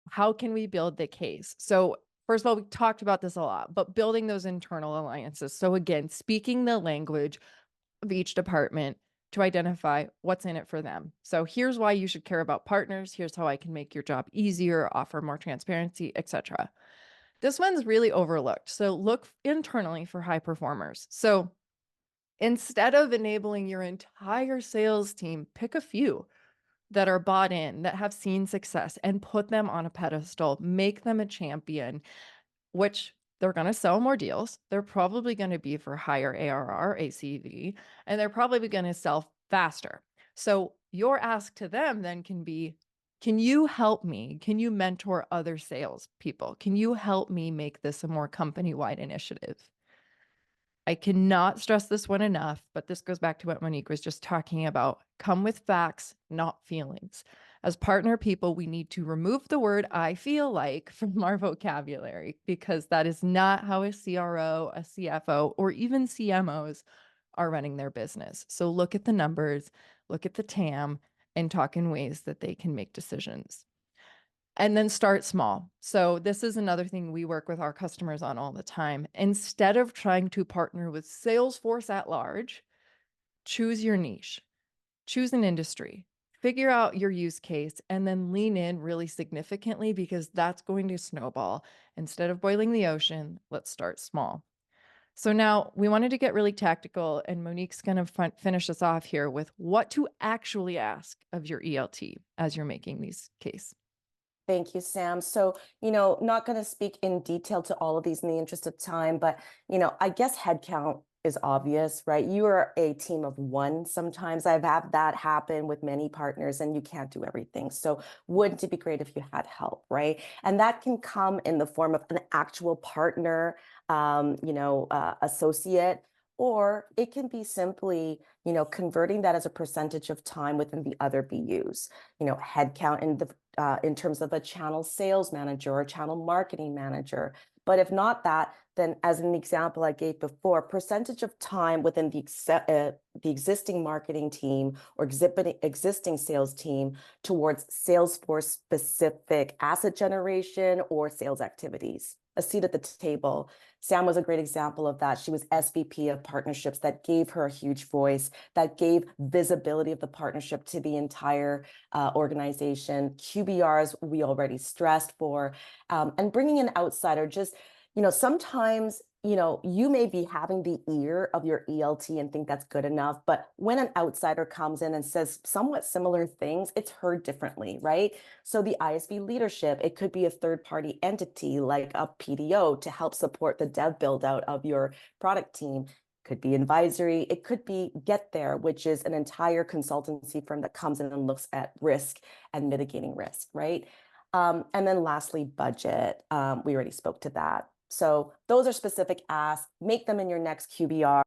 how can we build the case? So first of all, we talked about this a lot, but building those internal alliances. So again, speaking the language of each department to identify what's in it for them. So here's why you should care about partners. Here's how I can make your job easier, offer more transparency, etc. This one's really overlooked. So look internally for high performers. So instead of enabling your entire sales team, pick a few that are bought in, that have seen success, and put them on a pedestal, make them a champion, which they're going to sell more deals. They're probably going to be for higher ARR, ACV, and they're probably going to sell faster. So your ask to them then can be, can you help me? Can you mentor other sales people? Can you help me make this a more company-wide initiative? I cannot stress this one enough, but this goes back to what Monique was just talking about. Come with facts, not feelings. As partner people, we need to remove the word I feel like from our vocabulary, because that is not how a CRO, a CFO, or even CMOs are running their business. So look at the numbers, look at the TAM, and talk in ways that they can make decisions. And then start small. So this is another thing we work with our customers on all the time. Instead of trying to partner with Salesforce at large, choose your niche, choose an industry, figure out your use case, and then lean in really significantly, because that's going to snowball. Instead of boiling the ocean, let's start small. So now we wanted to get really tactical, and Monique's going to finish us off here with what to actually ask of your ELT as you're making these cases. Thank you, Sam. So, not going to speak in detail to all of these in the interest of time, but, I guess headcount is obvious, right? You are a team of one. Sometimes I've had that happen with many partners and you can't do everything. So wouldn't it be great if you had help, right? And that can come in the form of an actual partner, associate, or it can be simply, converting that as a percentage of time within the other BUs, headcount in terms of a channel sales manager or channel marketing manager. But if not that, then as an example I gave before, percentage of time within the existing marketing team or existing sales team towards Salesforce specific asset generation or sales activities. A seat at the table. Sam was a great example of that. She was SVP of partnerships. That gave her a huge voice, that gave visibility of the partnership to the entire organization. QBRs we already stressed for, and bringing an outsider just, sometimes, you may be having the ear of your ELT and think that's good enough, but when an outsider comes in and says somewhat similar things, it's heard differently, right? So the ISV leadership, it could be a third-party entity like a PDO to help support the dev build-out of your product team. Could be Invisory, it could be Get There, which is an entire consultancy firm that comes in and looks at risk and mitigating risk, right? And then lastly, budget. We already spoke to that. So those are specific asks. Make them in your next QBR.